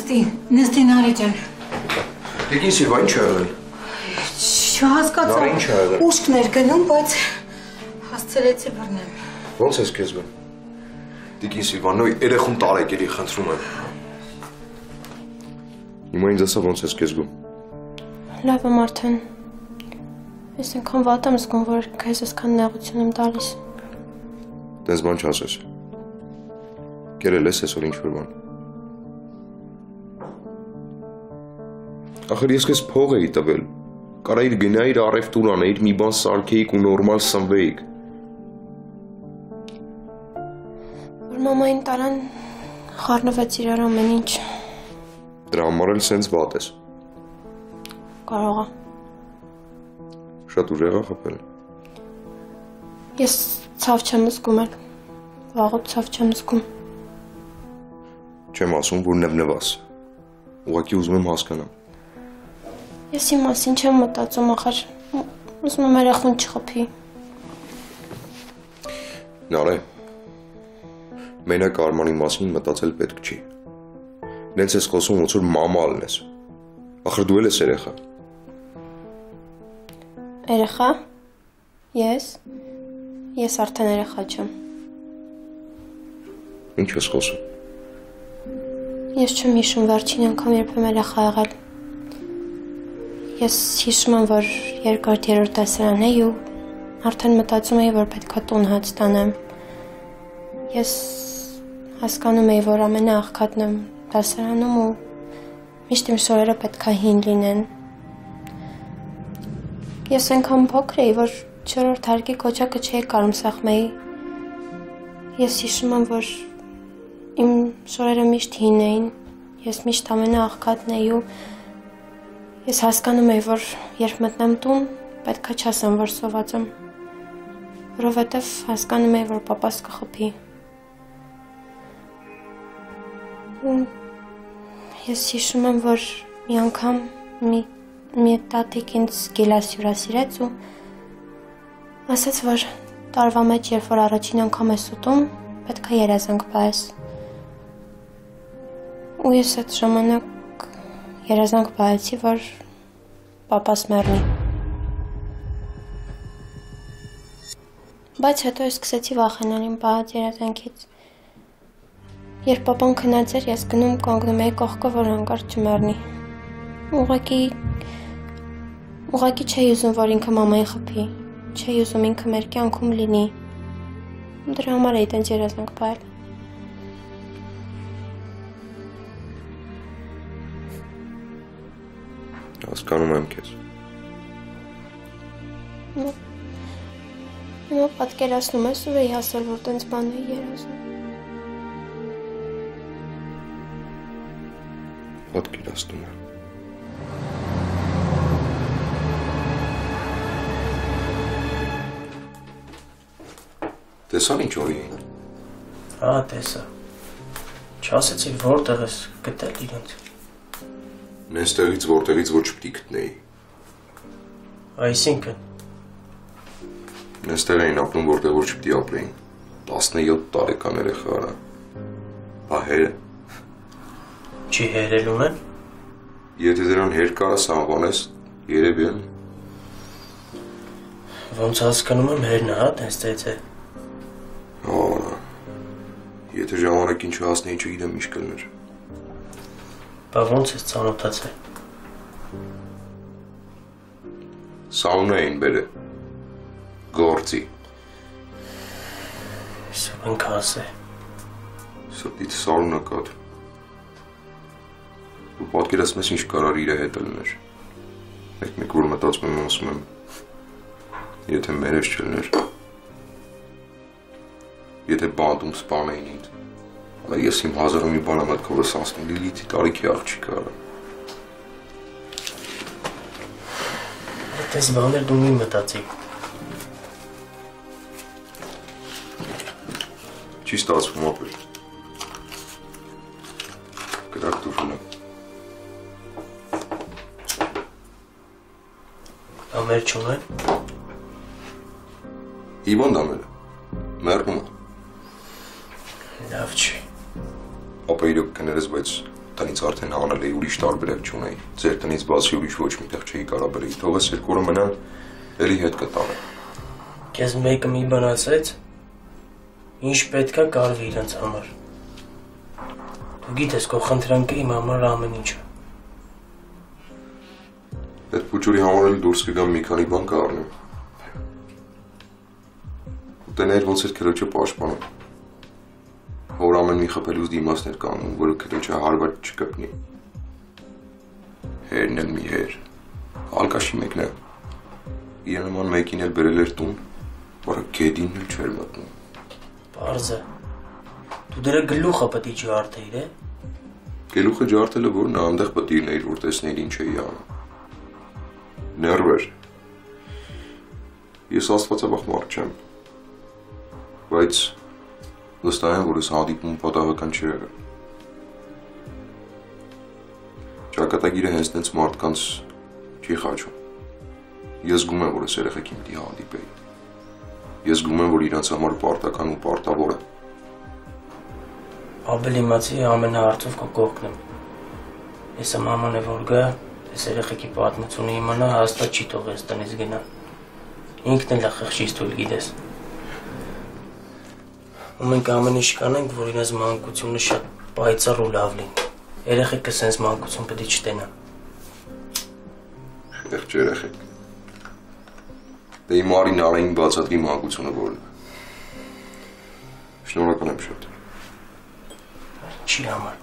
Նստի Նարեջան։ Տիկին Սիլվա, ինչ ա եղել։ Չհասկացա։ Նարե, ինչ ա եղել։ Ուշքն էր գնում, բայց հասցրեցի բռնեմ։ Ոնց ես քեզ զգում։ Տիկին Սիլվա, նոյ երեխուն տարեք էլի, խնդրում եմ։ Հիմա ինձ ասա ոնց ես քեզ զգում։ Լավ եմ արդեն։ Ես այնքան վատ եմ զգում, որ քեզ այսքան նեղություն եմ տալիս։ Տես բան չասես։ Կերել ես այսօր ինչ-որ բան։ Ախր ես քեզ փող էի տվել։ Կարայիր գնայիր առևտուր անեիր, մի բան սարքեիք ու նորմալ սնվեիք։ Որ մամային տարան խառնվեց իրար ամեն ինչ։ Դրա համար էլ սենց վատ ես։ Կարող է։ Շատ ուժեղ ա խփել։ Ես ցավ չեմ զգում էլ։ Վաղուց ցավ չեմ զգում։ Չեմ ասում, որ նվնվաս։ Ուղղակի ուզում եմ հասկանամ։ Ես իմ մասին չեմ մտածում, ախր ուզում եմ երախուն չխփի։ Նարե, մենակ Արմանի մասին մտածել պետք չի։ Նենց ես խոսում, ոնց որ մամալն ես։ Ախր դու էլ ես երեխա։ Երեխա։ Ես արդեն երեխա չեմ։ Ինչ ես խոսում։ Ես չեմ հիշում վերջին անգամ երբեմ երեխա եղել։ Ես հիշում եմ, որ երկրորդ դասարան էի ու արդեն մտածում էի, որ պետք է տուն հաց տանեմ։ Ես հասկանում էի, որ ամենաաղքատն եմ դասարանում ու միշտ իմ շորերը պետք է հին լինեն։ Ես այնքան փոքր էի, որ 4-րդ հարկի կոճակը չէի կարում սեղմեի։ Ես հիշում եմ, որ իմ շորերը միշտ հին էին, ես միշտ ամենաաղքատն էի ու ես հասկանում էի, որ երբ մտնեմ տուն, պետք է չասեմ, որ սոված եմ, որովհետև հասկանում էի, որ պապաս կխփի։ Ես հիշում եմ, որ մի անգամ մի տատիկ ինձ գիլաս հյուրասիրեց ու ասաց, որ տարվա մեջ, երբ որ առաջին անգամ ես ուտում, պետք է երազանք պահես։ Ու ես այդ ժամանակ երազանք պահեցի, որ պապաս մեռնի։ Բայց հետո ես սկսեցի վախենալ իմ պահած երազանքից։ Երբ պապան քնած էր, ես գնում կանգնում էի կողքը, որ հանկարծ չմեռնի։ Ուղղակի չէի ուզում, որ ինքը մամային խփի։ Չէի ուզում ինքը մեր կյանքում լինի։ Դրա համար էի տենց երազանք պահել։ Հասկանում եմ քեզ։ Հիմա պատկերացնում ես ու էի հասել, որ տենց բան էի երազում։ Պատկերացնում եմ։ Տեսան ինչ օրի էին։ Հա, տեսա։ Չասեցի որտեղ ես գտել իրենց։ Նստեղից որտեղից ոչ պիտի գտնեի։ Այսինքն։ Նստեղ էին ապրում, որտեղ ոչ պիտի ապրեին։ 17 տարեկան երեխա արա։ Բա հերը։ Չի հերել ունեն։ Եթե դրան հեր կարաս անվանես, երևի էլ։ Ոնց հասկանում եմ հերն է, հա, տենց է։ Արա։ Եթե ժամանակին չհասնեի, չգիտեմ ինչ կլներ։ Բա ոնց ես ծանոթացել։ Սաունա էին բերել։ Գործի։ Սվնքաս է։ Սրտից սարունակատ։ Ու պատկերացնում ես ինչ կարար իր հետ լներ։ Մեկ որ մտածում եմ, ասում եմ, եթե մերես չլներ, եթե բանտում սպանեին ինձ, αλλά ես իմ հազար ու մի բան եմ այդ քովս ասնում, Լիլիթի տարիքի աղջիկը արա։ Այդպես բաներ դու մի մտածի։ Չի ստացվում ապել։ Կրակ դուր ունեմ։ Ամեր չունեն։ Իվան դամերը, մեռնում է։ Լավ չի։ Ապա իրոք կներես, բայց տնից արդեն հանել էի, ուրիշ տարբերակ չունեի։ Ձեր տնից բացի ուրիշ ոչ միտեղ չէի կարող բերեի։ Թողես երկու օրը մնան, էլի հետ կտանեմ։ Քեզ մեկը մի բան ասեց, ինչ պետքա կարվի իրենց համար։ Դու գիտես, քո խնդրանքը իմ համար ամեն ինչը։ Այդ փուչուրի համար էլ դուրս կգամ մի քանի բան կառնեմ։ Ուտեներ ոնց էր քրոջը պաշտպանում։ Որ ամեն մի խփելուց դիմացներ կանում, որը քրոջը հարված չկպնի։ Հերն էլ մի հեր։ Ալկաշի մեկն է։ Իր նման մեկին էլ բերել էր տուն, որը գեդին էլ չէր մտնում։ Պարզ է։ Դու դրա գլուխը պետք է ջարդեիր, է։ Գլուխը ջարդելը որ նա այնտեղ պետք է իրներ, որ տեսներ ինչ էի անում։ Ներվեր։ Ես աստվածաբախ մարդ չեմ։ Բայց վստահ եմ, որ ես հանդիպում պատահական չի եղել։ Ճակատագիրը հենց տենց մարդկանց չի խաչում։ Ես զգում եմ, որ ես երեխեքին պիտի հանդիպեի։ Ես զգում եմ, որ իրանց համար պարտական ու պարտավոր է։ Աբել իմացի ամենահարցով քո կողքն եմ։ Ես մաման է որ գա, ես երեխեքի պատմությունը իմանա, հաստատ չի թողես տնից գնա։ Ինքն էլ խղճից թույլ գիտես։ Ու մենք ամեն ինչ կանենք, որ իրենց մանկությունը շատ պայծառ ու լավ լինի։ Երեխեքը սենց մանկություն պետք է չտենան։ Եղջ երեխեք։ Դե իմ արին արային բացատրի մանկությունը որն է։ Շնորհակալ եմ շատ։ Չի համար։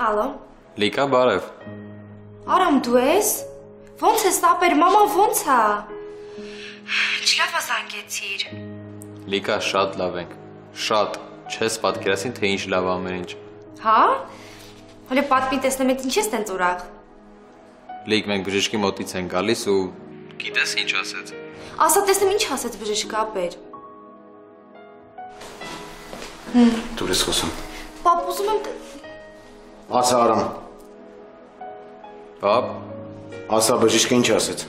Ալո։ Լիկա, բարև։ Արամ, դու ես։ Ոնց ես, ապեր, մաման ոնց է։ Չլավ զանգեցիր։ Լիկա, շատ լավ ենք։ Շատ։ Չես պատկերացին, թե ինչ լավ ամեն ինչ։ Հա։ Հələ պատմի տեսնեմ, այդ ինչ ես տենց ուրախ։ Լիկ, մենք բժշկի մոտից են գալիս ու գիտես ինչ ասեց։ Ասա տեսնեմ ինչ ասեց բժիշկը, ապեր։ Դու ես խոսում։ Պապ, ուզում եմ Ասա Արամ, Պապ, ասա բժիշկը ինչ ասեց։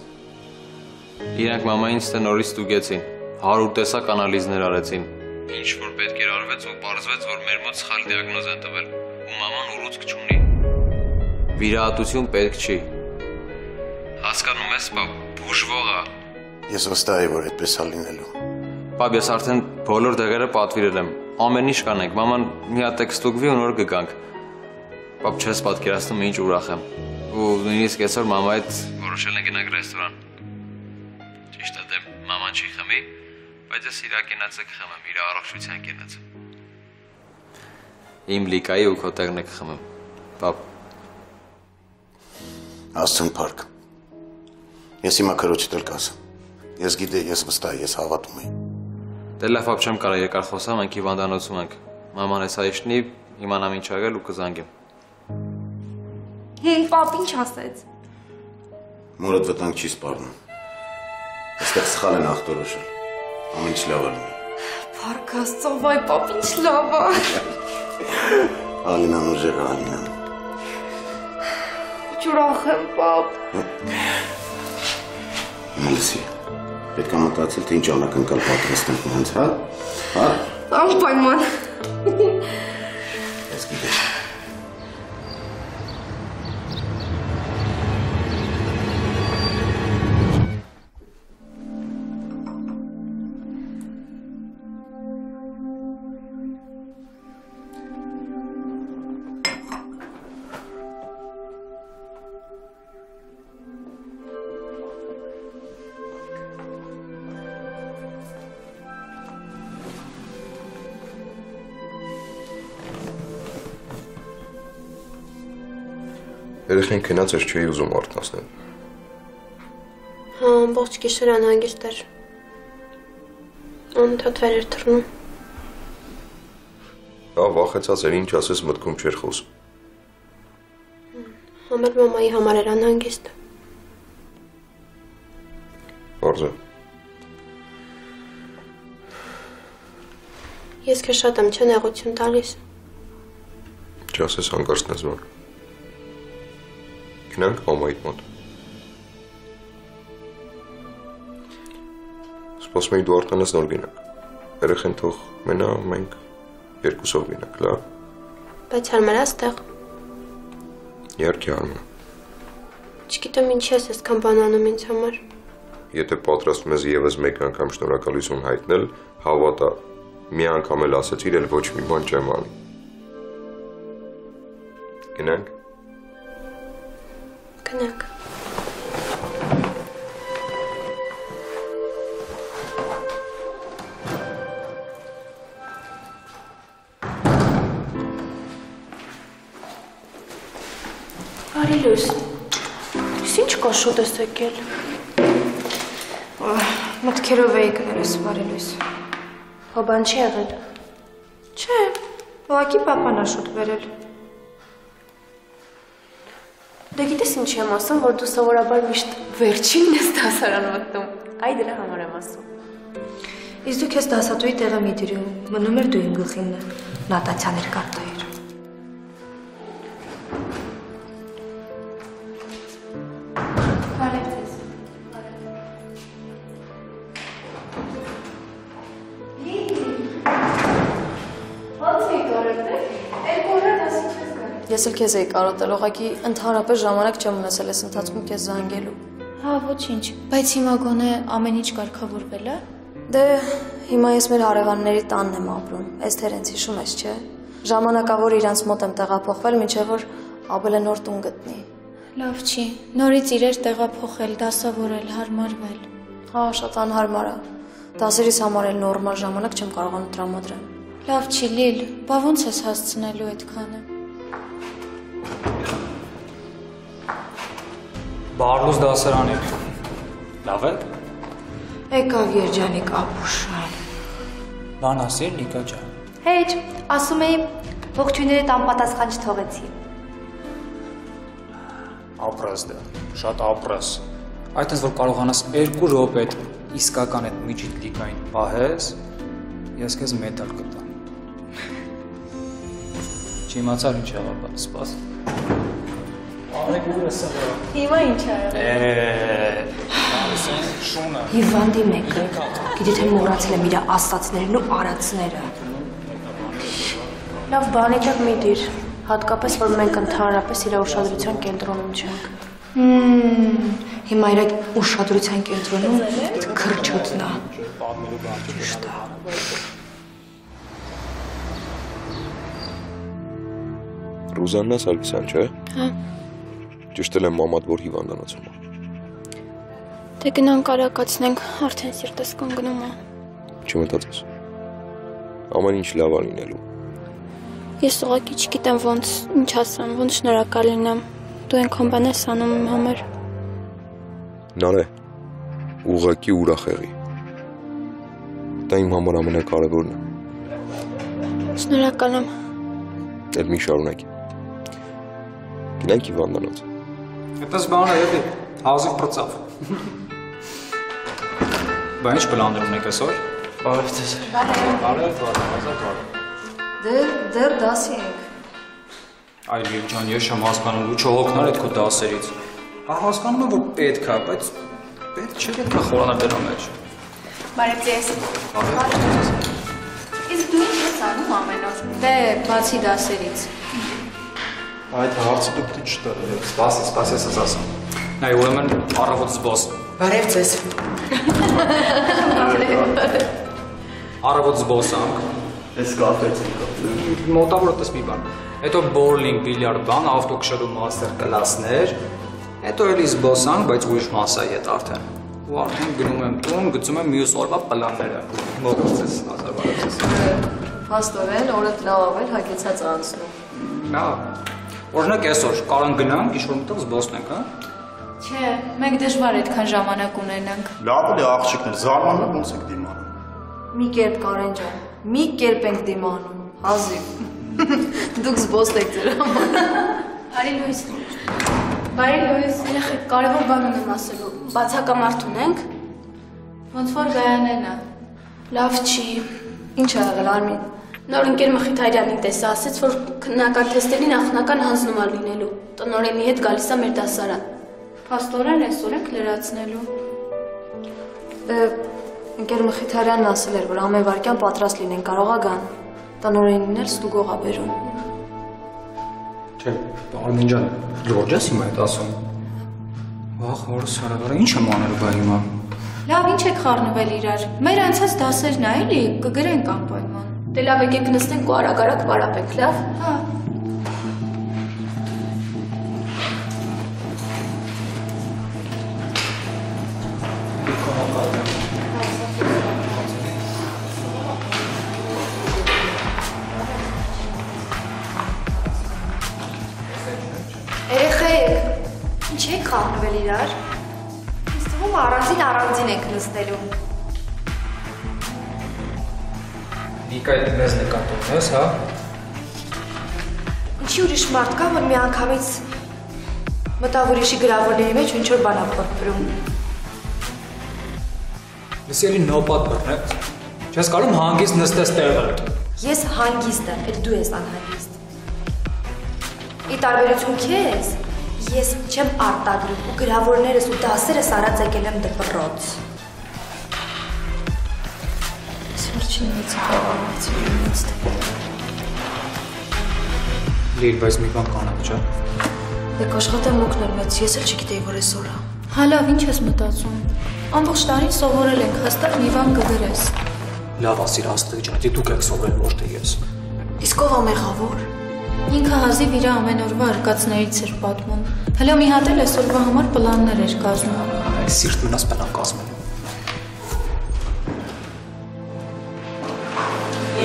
իրանք մամային ստե նորից ստուգեցին, 100 տեսակ անալիզներ արեցին։ Ինչ որ պետք էր արվեց ու պարզվեց, որ մեր մոտ սխալ դիագնոզ են տվել, ու մաման ուռուցք չունի։ Վիրահատություն պետք չի։ Հասկանում ես, պապ, բուժվող է։ Ես վստահ եմ, որ այդպես է լինելու։ Պապ, ես արդեն բոլոր դեղերը պատվիրել եմ։ Ամեն ինչ կանենք, մաման մի հատ ստուգվի ու նոր կգանք։ Պապ, չես պատկերացնում ինչ ուրախ եմ։ Ու նույնիսկ այսօր մամա հետ որոշել են գնանք ռեստորան։ Ճիշտ է, դե մաման չի խմի, բայց ես իրա կենացը կխմեմ, իր առողջության կենացը։ Իմ Լիկայի ու քո տեղն եք խմեմ։ Պապ։ Աստծուն փառք։ Ես հիմա քրոջդ էլ կասեմ։ Ես գիտեի, ես վստահ, ես հավատում եի։ Դե լավ, պապ, չեմ կարող երկար խոսամ, մենք հիվանդանոցում ենք։ Մաման հեսա իշտնի, իմանամ ինչ աղել ու կզանգեմ։ Պապ, ինչ ասեց։ Մորդ վտանգ չի սպառնում։ Այստեղ սխալ են ախտորոշել։ Ամեն ինչ լավ է լինի։ Փառք Աստծո, վայ, պապ, ինչ լավ է։ Ալինան ուժեղ է, Ալինան։ Ինչ ուրախ եմ, պապ։ Մելսի, պետք է մտածել, թե ինչ անակնկալ պատրաստենք նրանց, հա? Հա? Անպայման։ Ես գիտեմ։ Երեխեն քնած էր չէի ուզում արթնացնել։ Հա, ամբողջ գիշեր անհանգիստ էր։ Անընդհատ վեր էր թռնում։ Հա, վախեցած էր, ինչ ասես մտքում չէր խոսում։ Համեր մամայի համար էր անհանգիստ։ Պարզ է։ Ես քեզ շատ եմ չեն եղություն տալիս։ Չասես հանկարծնես որ։ Գնանք մամայիդ մոտ։ Սպասում էի դու արդեն ես նոր գնանք։ Երեխեն թող մենա, մենք երկուսով գնանք, լավ։ Բայց հարմար է ստեղ։ Իհարկե հարմար։ Չգիտեմ ինչի ես այսքան բան անում ինձ համար։ Եթե պատրաստվում ես եւս մեկ անգամ շնորհակալություն հայտնել, հավատա, մի անգամ էլ ասեցիր, էլ ոչ մի բան չեմ անի։ Գնանք։ Գնանք։ Բարի լույս։ Դուք ինչ կա շուտ ես եկել։ Մտքերով էի գնալիս, բարի լույս։ Հո բան չի եղել։ Չէ, ուղղակի պապան ա շուտ բերել։ Դե գիտես ինչի եմ ասում, որ դու սովորաբար միշտ վերջինն ես դասարան մտնում։ Այ դրա համար եմ ասում։ Իսկ դու քեզ դասատուի տեղը մի դրում, մնում էր դու իմ գլխինը, նատացիաներ կարտայիր։ Ես էլ քեզ էի կարոտել, ուղղակի ընդհանրապես ժամանակ չեմ ունեցել այս ընթացքում քեզ զանգելու։ Հա, ոչինչ, բայց հիմա գոնե ամեն ինչ կարգավորվել է։ Դե հիմա ես մեր հարևանների տանն եմ ապրում, Էսթեր հենց հիշում ես, չէ։ Ժամանակավոր իրանց մոտ եմ տեղափոխվել, մինչև որ Աբելը նոր տուն գտնի։ Լավ չի, նորից իրեր տեղափոխել, դասավորել, հարմարվել։ Հա, շատ անհարմար է։ Դասերիս համար էլ նորմալ ժամանակ չեմ կարողանում տրամադրել։ Լավ չի, Լիլ, բա ոնց ես հասցնելու այդքանը։ Բարլուս դասարանին։ Լավ է։ Եկավ Երջանիկ ապուշան։ Բան ասիր Նիկա ջան։ Հեչ, ասում էի ողջույններդ անպատասխան չթողեցի։ Ապրես դե, շատ ապրես։ Այդպես որ կարողանաս 2 րոպե այդ իսկական այդ միջիտ լիգային պահես, ես քեզ մեդալ կտամ։ Չիմացար ինչ եղավ, սպաս։ Արեք ուր ես եղել։ Հիմա ինչ ա եղել։ Շունը։ Հիվանդի մեկը, գիտի թե մոռացել եմ իր ասածներն ու արածները։ Լավ բանիճակ մի դիր, հատկապես որ մենք ընդհանրապես իր ուշադրության կենտրոնում չենք։ Հիմա իր ուշադրության կենտրոնում քրչոցն է։ Ճիշտ է։ Ռուզաննա Սարգսյան, չէ։ Հա։ Ճիշտ եմ մամադ որ հիվանդանոցում է։ Դե գնանք արակացնենք, արդեն սիրտս կանգնում է։ Չմտածես։ Ամեն ինչ լավ է լինելու։ Ես ուղղակի չգիտեմ ոնց, ինչ ասեմ, ոնց շնորհակալ լինեմ։ Դու այնքան բան ես անում իմ համար։ Նարե, ուղղակի ուրախ եղի։ Դա իմ համար ամենակարևորն է։ Շնորհակալ եմ։ Էլ մի շարունակի։ Գնանք հիվանդանոց։ Այդպես բան է, էլի, հազիվ պրծավ։ Բա ինչ պլաններ ունեք այսօր։ Բարև ձեզ։ Բարև, ազատ։ Դեռ դասի ենք։ Այլ Երջան, ես չեմ հասկանում, ու չհոգնար այդ քո դասերից։ Հա հասկանում եմ, որ պետք է, բայց պետք չէ պետք է խորանալ դրա մեջ։ Բարև ձեզ։ Իսկ դու ինչ ես անում ամեն օր։ Դե, բացի դասերից։ Այդ հարցը դուք չտարել եք։ Սպասի, ես ասեմ։ Նայ, ուրեմն առավոտ զբոս։ Բարև ձեզ։ Առավոտ զբոսանք։ Ես կապեցի։ Մոտավորապես մի բան։ Հետո բոուլինգ, բիլիարդ բան, ավտոքշելու մաստեր կլասներ։ Հետո էլի զբոսանք, բայց ուրիշ մասայի հետ արդեն։ Ու արդեն գնում եմ տուն, գծում եմ մյուս օրվա պլանները։ Մոտեցես, ազարվարեցես։ Փաստորեն օրը լավ հագեցած անցնում։ Լավ։ Օրինակ այսօր կարան գնանք, ինչ-որ մտով զբոսնենք, հա։ Չէ, մենք դժվար այդքան ժամանակ ունենանք։ Լավ է աղջիկներ, զարմանում ոնց եք դիմանում։ Մի կերպ Կարեն ջան, մի կերպ ենք դիմանում, հազիվ։ Դուք զբոստ եք ձեր համար։ Բարի լույս։ Բարի լույս, երեխեք, կարևոր բան ունեմ ասելու։ Բացակամարտ ունենք։ Ոնց որ գայանենա։ Լավ չի։ Ինչ ա եղել Արմին։ Նոր ընկեր Մխիթարյանին տեսա, ասեց, որ քննական թեստերի նախնական հանձնում է լինելու։ Տնօրենի հետ գալիս է մեր դասարան։ Փաստորեն այսօր ենք լրացնելու։ Ընկեր Մխիթարյանն ասել էր, որ ամեն վարքյան պատրաստ լինեն, կարող է գան։ Տնօրենին էլ ստուգող է բերում։ Չէ, Արմին ջան, լուրջ ես հիմա այդ ասում։ Վաղ հորս հարավարը ինչ եմ անելու բա հիմա։ Լավ, ինչ եք խառնվել իրար։ Մեր անցած դասերն է, էլի, կգրենք անպայման։ Դե լավ, եկեք նստենք ու արագ-արագ պարապենք, լավ։ Հա։ Երեխեք, ինչ եք խառնվել իրար։ Ինձ թվում առանձին եք նստելու։ Նիկա այդ մեզ նկատում ես, հա։ Ինչի ուրիշ մարդ կա, որ մի անգամից մտավ ուրիշի գրավորների մեջ ինչ որ բան ա փորփրում։ Լսելի նոպատ բռնեց։ Չես կարում հանգիստ նստես տեղդ։ Ես հանգիստ եմ, էլ դու ես անհանգիստ։ Ի տարբերություն քեզ, ես չեմ արտագրում ու գրավորներս ու դասերս արած եկել եմ դպրոց։ Վերջինից հավաքեցի։ Լիր, բայց մի բան կանենք, չէ՞։ Դեք աշխատեմ օգնել մեծ, ես էլ չգիտեի, որ այսօր է։ Հա լավ, ինչ ես մտածում։ Ամբողջ տարին սովորել ենք, հաստատ մի բան կգրես։ Լավ, ասիր Աստղի ջան, դե դուք եք սովորել, ոչ թե ես։ Իսկ ով է մեղավոր։ Ինքը հազիվ իր ամեն օրվա արկածներից էր պատմում։ Հələ մի հատ էլ այսօրվա համար պլաններ էր կազմում։ Այս սիրտ մնաս բանա կազմելու։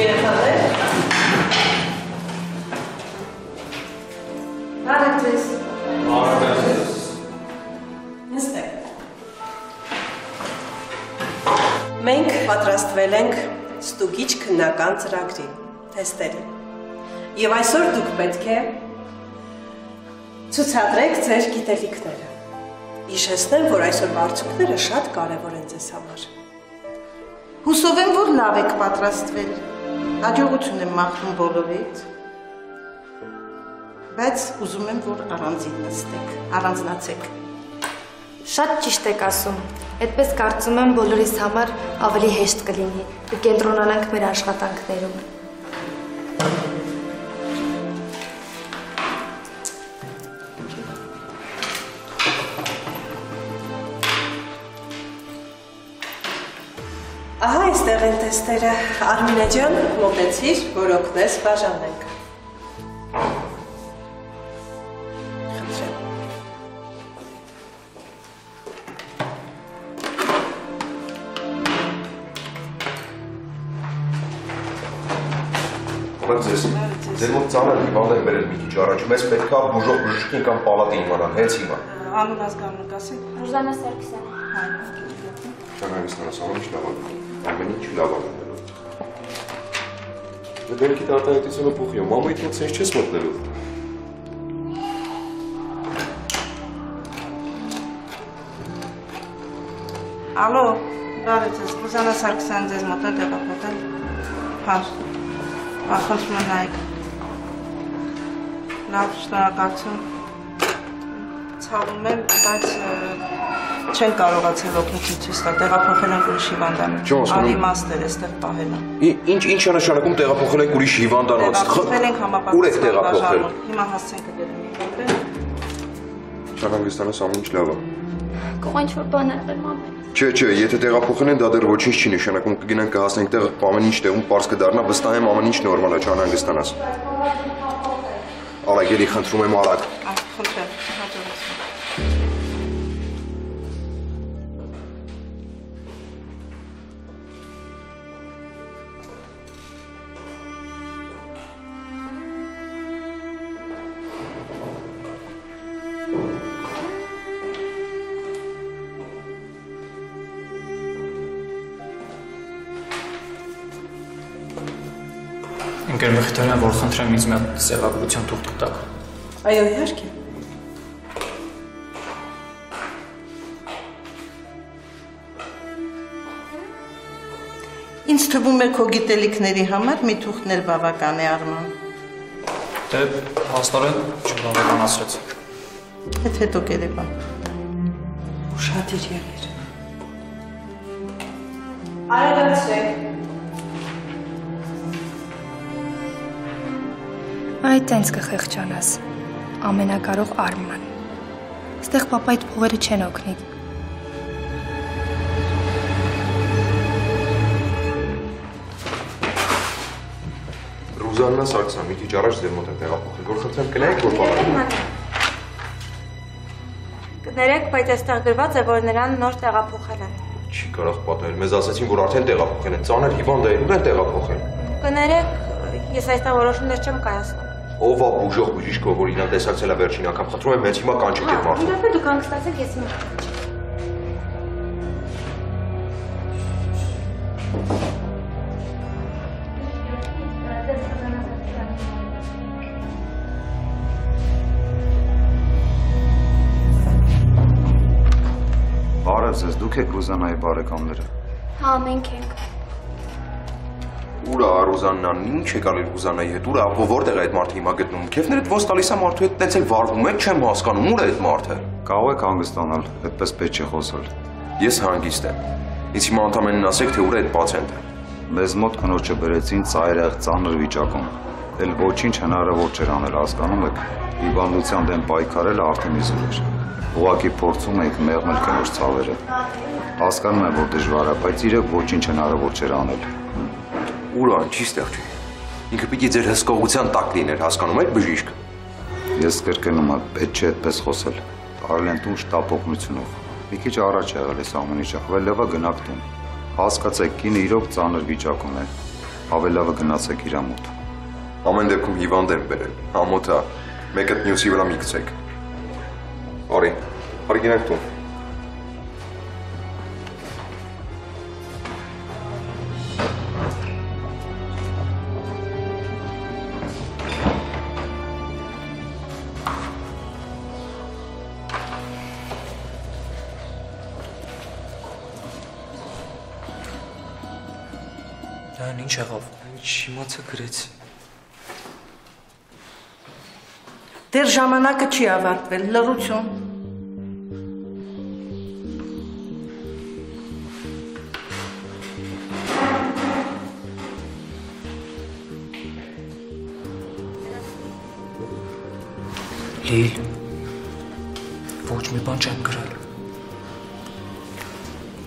Երեխաներ։ Բարև ձեզ։ Բարև։ Նստեք։ Մենք պատրաստվել ենք ստուգիչ քննական ծրագրի, թեստերի։ Եվ այսօր դուք պետք է ցուցադրեք ձեր գիտելիքները։ Հիշեցնեմ, որ այսօր արդյունքները շատ կարևոր են ձեզ համար։ Հուսով եմ, որ լավ եք պատրաստվել։ Հաջողություն եմ մաղթում բոլորիդ։ Բայց ուզում եմ, որ առանձին նստեք, առանձնացեք։ Շատ ճիշտ եք ասում։ Այդպես կարծում եմ բոլորիս համար ավելի հեշտ կլինի ու կենտրոնանանք մեր աշխատանքներում։ Ահա այստեղ են թեստերը, Արմինե ջան, մոտեցիր, որ օգնես բաժանենք։ Խնդրեմ։ Ձեր մոտ ծանր հիվանդ են բերել մի քիչ առաջ, մեզ պետք է բուժող բժշկին կամ պալատի իմանալ, հենց հիմա։ Անուն ազգանունը ասեք։ Ռուզանա Սարգսյան։ Չանագստանաս, ամեն ինչ լավ է, ամեն ինչ լավ է։ Դե դերքի արտահայտությունը փոխի, մամայիդ մոտ սենց չես մտնելու։ Ալո, բարև ձեզ, Ռուզանա Սարգսյան ձեզ մոտ է տեղափոխել։ Հա, խնդրում եմ նայեք։ Լավ, շնորհակալություն։ Ցավում եմ, բայց չեն կարողացել օգնություն ցույց տալ, տեղափոխել են ուրիշ հիվանդանոց։ Անիմաստ էր այստեղ պահելը։ Ինչ է նշանակում տեղափոխել ենք ուրիշ հիվանդանոց։ Տեղափոխել ենք Ուր եք տեղափոխել։ Հիմա հասցենք դերին։ Չանագստանաս, ամեն ինչ լավ է։ Կողա ինչ-որ բան եղել մամեն։ Չէ, եթե տեղափոխել են, դա դեռ ոչինչ չի նշանակում, կգնանք կհասնենք տեղ, ամեն ինչ տեղում պարզ կդառնա, վստահ եմ ամեն ինչ նորմալ է, չանհանգստանաս։ Արագ, էլի խնդրում եմ արագ։ Խնդրեմ, հաջողություն։ Ընկեր Մխիթարյան, որ խնդրեմ ինձ մի հատ սևագրության թուղթ տաք։ Այո, իհարկե։ Ինձ թվում է քո գիտելիքների համար մի թուղթներ բավական է Արման։ Դե հաստորեն չբավականացրեց։ Հետո կերեպա։ Ուշադիր եղիր։ Արագացրեք։ Այդ տենց կխեղճանաս, ամենակարող Արման։ Ստեղ պապայդ փողերը չեն օգնի։ Ռուզաննա Սարգսյան, մի քիչ առաջ ձեր մոտ է տեղափոխել, որ խնդրեմ կներեք, որ բանալու։ Կներեք, բայց այստեղ գրված է, որ նրան նոր տեղափոխել են։ Չի կարող պատահել, մեզ ասացին, որ արդեն տեղափոխել են, ծանր հիվանդ է, ուր են տեղափոխել։ Կներեք, ես այստեղ որոշումներ չեմ կայացնում։ Ով է բուժող բժիշկը, որ իրան տեսակցել է վերջին անգամ, խնդրում եմ, հենց հիմա կանչեք այդ մարդուն։ Իրապես դուք հանգստացեք, ես հիմա կանչեմ։ Բարև ձեզ, դուք եք Ռուզանայի բարեկամները։ Հա, մենք ենք։ Ուրա Ռուզաննան, ինչ է գալի Ռուզանայի հետ, ուրա որտեղ է այդ մարդը հիմա գտնում։ Քեֆներդ ոնց տալիս է մարդու հետ տենց էլ վարվում եք, չեմ հասկանում, ուր է այդ մարդը։ Կարող եք հանգստանալ, այդպես պետք չէ խոսել։ Ես հանգիստ եմ։ Ինձ հիմա ընդամենն ասեք, թե ուր է այդ պացիենտը։ Մեզ մոտ կնոջը բերեցին ծայրահեղ ծանր վիճակում։ Էլ ոչինչ հնարավոր չէր անել, հասկանում եք։ Հիվանդության դեմ պայքարելը արդեն իզուր էր։ Ուղղակի փորձում էինք մեղմել կնոջ ցավերը։ Հասկանում եմ, որ դժվար է, բայց իրոք ոչինչ հնարավոր չէր անել։ Ուրան, չի ստեղ չի։ Ինքը պիտի ձեր հսկողության տակ լիներ, հասկանում եք բժիշկ։ Ես կրկնում եմ, պետք չէ այդպես խոսել։ Տարել տուն շտապ օգնությունով։ Մի քիչ առաջ եղել էս ամեն ինչը, ավելովը գնաք տուն։ Հասկացեք, կինը իրոք ծանր վիճակում է։ Ավելովը գնացեք իր մոտ։ Ամեն դեպքում հիվանդ եմ բերել։ Ամոթա, մեկը մյուսի վրա մի գցեք։ Արի, արի գնանք տուն։ Դան ինչ եղավ, չիմացա գրեցի։ Դեռ ժամանակը չի ավարտվել, լռություն։ Լիլ, ոչ մի բան չեմ գրել։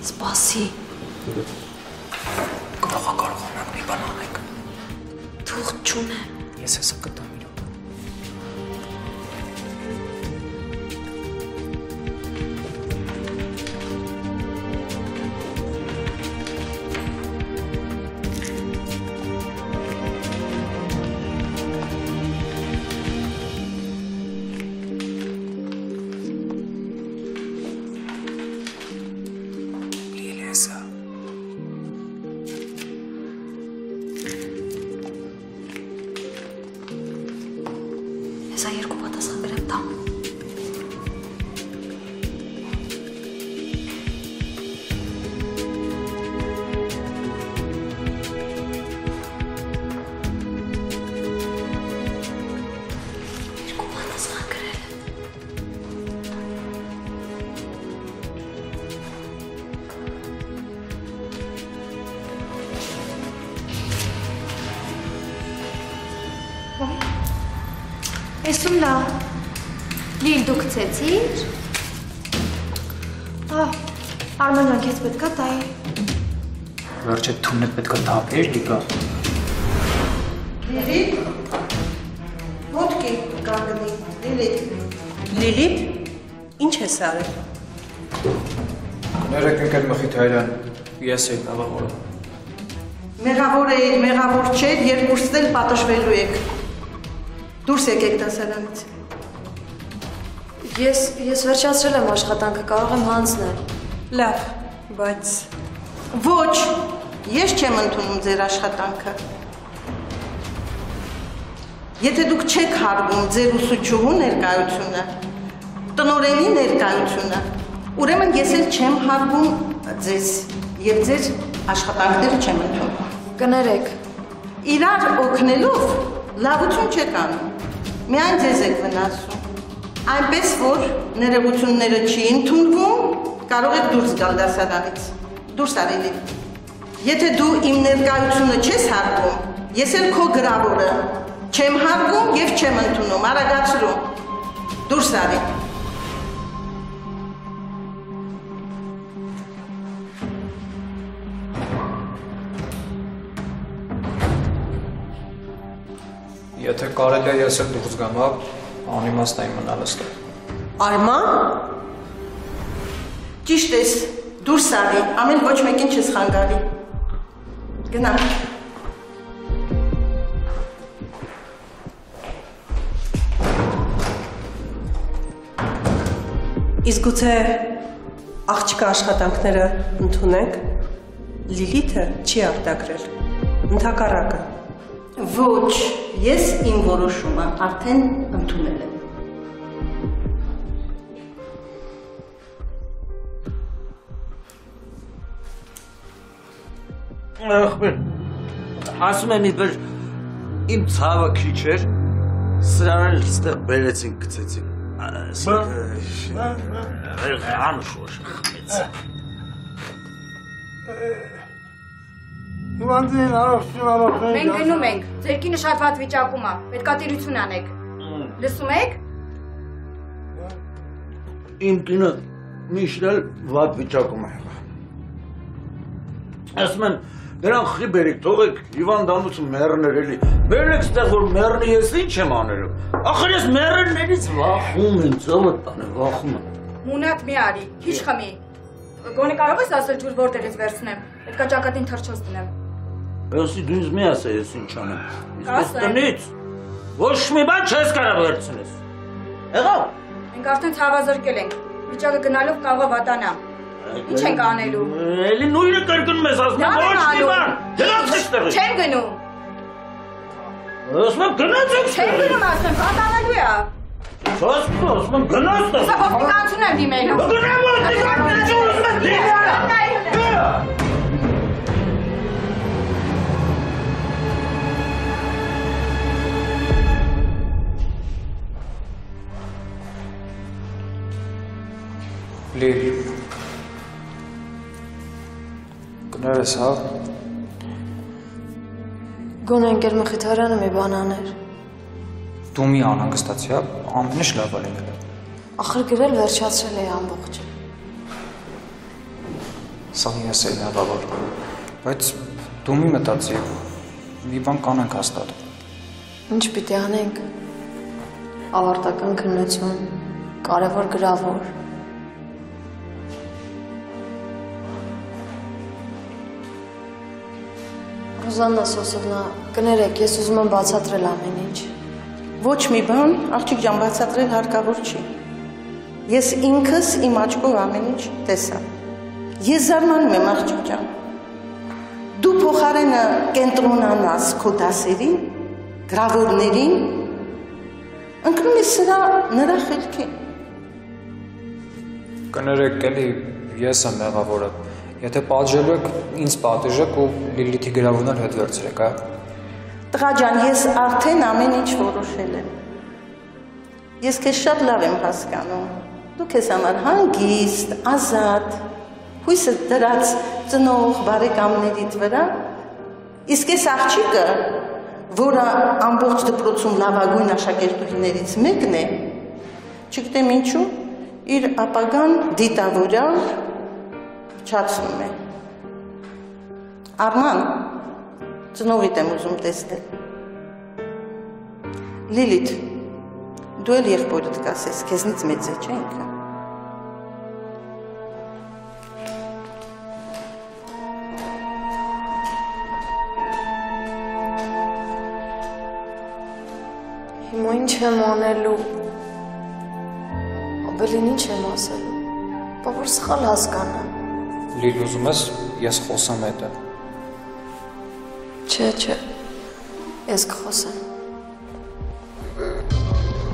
Սպասի։ Գնողա կարողանանք մի բան անենք։ Թուղթ չունեմ։ Ես հեսա կտամ իրոք։ Հեսա երկու պատասխան գրեմ տամ։ Երկու պատասխան գրել եմ։ Էսում լա։ Լիլ դու գցեցիր։ Արմանյան քեզ պետքա տայի։ Վերջ այդ թունն պետքա թափեր, լիկա։ Լիլիթ, ոտքի կանգնի, Լիլիթ։ Լիլիթ, ինչ ես արել։ Ներեք ընկեր Մխիթարյան, ես եմ մեղավորը։ Մեղավոր էիր, մեղավոր չէր, երկուսն էլ պատժվելու եք։ Դուրս եկեք դասարանից։ Ես վերջացրել եմ աշխատանքը, կարող եմ հանձնել։ Լավ, բայց ոչ, ես չեմ ընդունում ձեր աշխատանքը։ Եթե դուք չեք հարվում ձեր ուսուցչուհու ներկայությունը, տնօրենի ներկայությունը, ուրեմն ես էլ չեմ հարվում ձեզ եւ ձեր աշխատանքները չեմ ընդունում։ Կներեք։ Իրար օգնելով լավություն չեք անում։ Միայն ձեզ եք վնասում։ Այնպես որ ներողությունները չի ընդունվում, կարող եք դուրս գալ դասարանից։ Դուրս արի։ Եթե դու իմ ներկայությունը չես հարգում, ես էլ քո գրավորը չեմ հարգում եւ չեմ ընդունում, արագացրու։ Դուրս արի։ Եթե կարելի է ես էլ դուրս գամ, անիմաստ է մնալ այստեղ։ Արման։ Ճիշտ ես, դուրս արի, ամեն ոչ մեկին չես խանգարի։ Գնա։ Իսկ գուցե աղջկա աշխատանքները ընդունենք, Լիլիթը չի արտագրել, ընդհակառակը։ Ոչ, ես իմ որոշումը արդեն ընդունել եմ։ Ախմեն, ասում եմ իբր իմ ցավը քիչ էր, սրան էլ ստեղ բերեցին գցեցին։ Անուշ խմեց։ Մենք գնում ենք, ձեր կինը շատ վատ վիճակում է, պետքա տիրություն անեք։ Լսում եք։ Իմ կինը միշտ էլ վատ վիճակում է։ Ասում եմ, նրան խի բերիք, թողեք հիվանդանոցը մեռներ էլի։ Բերեք ստեղ, որ մեռնի ես ինչ եմ աներում։ Ախր ես մեռններից վախում եմ, ծովը տանը, վախում եմ։ Մունատ մի արի, քիչ խմի։ Գոնե կարող ես ասել ջուր որտեղից վերցնեմ, պետքա ճակատին թռչոց դնեմ։ Ոսի դու ինձ մի ասա ես ինչ անեմ։ Իսկ տնից ոչ մի բան չես կարող վերցնես։ Եղավ։ Մենք արդեն ցավազրկել ենք, վիճակը գնալով կարող վատանա։ Ինչ ենք անելու։ Էլի նույնը կրկնում ես ասում, ոչ մի բան։ Գնաց այստեղից։ Չեն գնում։ Ասում եմ գնաց այստեղից։ Չեն գնում ասում, վատանալու է։ Ասում եմ գնաց այստեղից։ Սա ոստիկանություն եմ դիմելու։ Գնա ոստիկանություն, ասում եմ դիմելա։ Լիլ, կներես հա։ Գոնե ընկեր Մխիթարյանը մի բան աներ։ Դու մի անհանգստացի, հա, ամեն ինչ լավ է լինել։ Ախր գրել վերջացրել էի ամբողջը։ Սա ես էի լավավոր, բայց դու մի մտածի, մի բան կանենք հաստատ։ Ինչ պիտի անենք։ Ավարտական քննություն, կարևոր գրավոր։ Ռոզաննա Սոսովնա, կներեք, ես ուզում եմ բացատրել ամեն ինչ։ Ոչ մի բան, աղջիկ ջան, բացատրել հարկավոր չի։ Ես ինքս իմ աչքով ամեն ինչ տեսա։ Ես զարմանում եմ, աղջիկ ջան։ Դու փոխարենը կենտրոնանաս քո դասերին, գրավորներին, ընկնում ես նրա խելքին։ Կներեք, էլի ես եմ մեղավորը։ Եթե պատժելու եք, ինձ պատժեք ու Լիլիթի գրավորն էլ հետ վերցրեք, հա։ Տղա ջան, ես արդեն ամեն ինչ որոշել եմ։ Ես քեզ շատ լավ եմ հասկանում։ Դու քեզ համար հանգիստ, ազատ, հույսը դրած ծնող բարեկամներիդ վրա, իսկ այս աղջիկը, որը ամբողջ դպրոցում լավագույն աշակերտուհիներից մեկն է, չգիտեմ ինչու, իր ապագան դիտավորյալ չացնում է։ Արման, ծնողիդ եմ ուզում տեսնել։ Լիլիթ, դու էլ եղբորդ կասես, քեզնից մեծ է, չէ՞ ինքը։ Հիմա ինչ եմ անելու։ Ավելին ինչ եմ ասելու։ Բա որ սխալ հասկանա։ Լիլ, ուզում ես, ես խոսեմ հետը։ Չէ, ես կխոսեմ։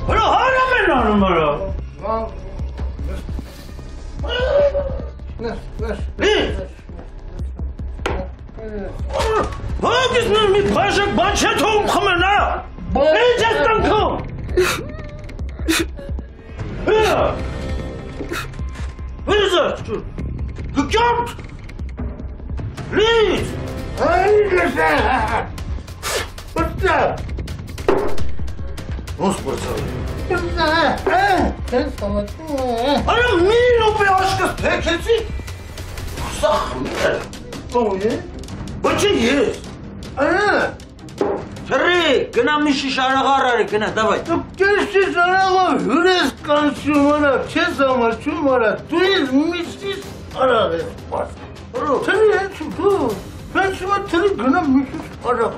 Հրո հարամ են անում հրո։ Ո՞վ է մի բաժակ բան չէ թողում խմենա։ Ինչ ես տնքում։ Վիզը։ Գճոտ։ Լիz։ Այդպես։ Պստա։ Ոնց բացավ։ Արա մին օպե աշկս թեքեցի։ Սախմեր։ Ո՞յ։ Բաչի ես։ Արա։ Հրի, գնա մի շիշ արաղար արի, գնա, դավայ։ Դու կեշիշ արաղար հյուրես կանցում արա, չես համար չում արա, դու ես միշտիս արաղ ես պաս։ Թրի հենչում դու, հենչում է թրի գնա մի շիշ արաղ։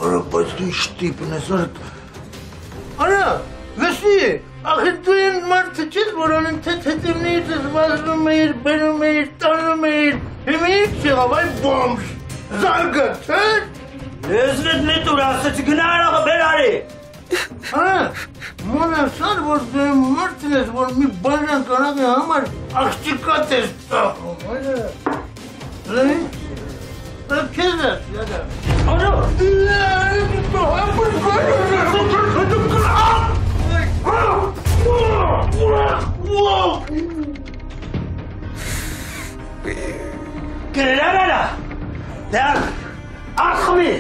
Արա, բայց դու շտիպն ես արա։ Արա, վեսի, ախի դու են մարդը չես, որ անեն թետիմնից ես վազնում էիր, բերում էիր, տանում էիր, հիմա ինչ չեղավ, այ բոմշ, զարգաց, հա։ Լեզվետ նետուր ասեցի գնա արաղը բեր արի։ Արա, մոնասար, որ դու եմ մարդն ես, որ մի բաժան կանաղի համար աղջիկատ ես տախում, այրը։ Քեզ ես, յադա։ Արա, Գերարարա, դեղ, ախմի։